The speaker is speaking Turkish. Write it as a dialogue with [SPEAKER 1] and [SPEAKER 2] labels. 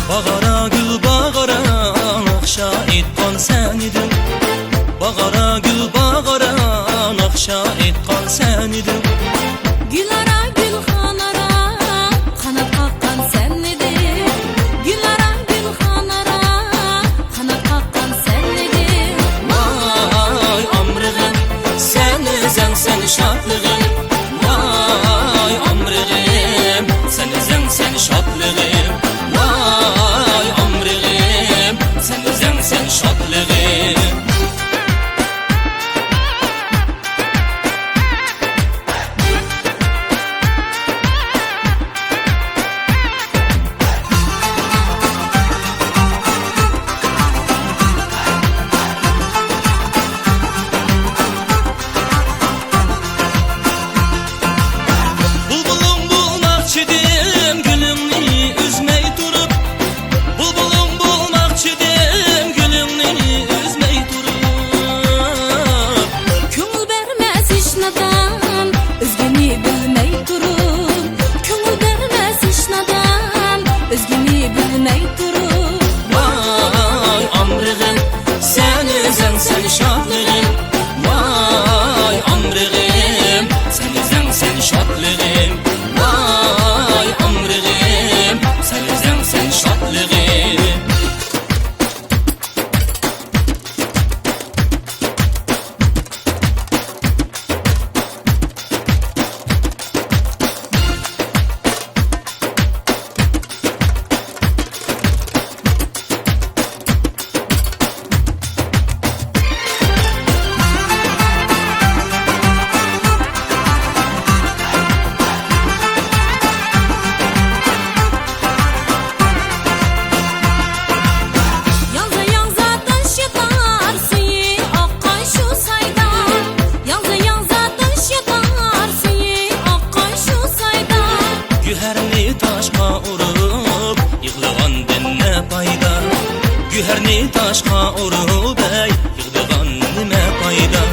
[SPEAKER 1] Bağara gül bağara nakşa etkan sen idin. Bağara gül bağara nakşa etkan sen idin.
[SPEAKER 2] Gülara gülxanara qanat qaqqan sen edin. Gülara gülxanara qanat qaqqan sen edin.
[SPEAKER 1] Vay amrığım sen özən sen şadlığım. Vay amrığım sen özən sen şadlığım. Vay amrığım sen özən sen şadlığım. Bulbulum bulmakçıdım gülümni üzmey durup. Bulbulum bulmakçıdım gülümni üzmey durup.
[SPEAKER 2] Köngül bermez hiç nadan özgeni bilmey durup. Köngül bermez hiç nadan özgeni bilmey durup.
[SPEAKER 1] Vay amrığım sen özən sen şadlığım. Vay amrığım sen özən sen şadlığım. Vay amrığım sen özən sen şadlığım.
[SPEAKER 2] Yanza yanza taş yatar suyu akkan şu saydan. Yanza yanza taş yatar suyu akkan şu saydan.
[SPEAKER 1] Güherni taşqa urup yığılğandan nə payda. Güherni taşqa urup ey yığılğan nə payda.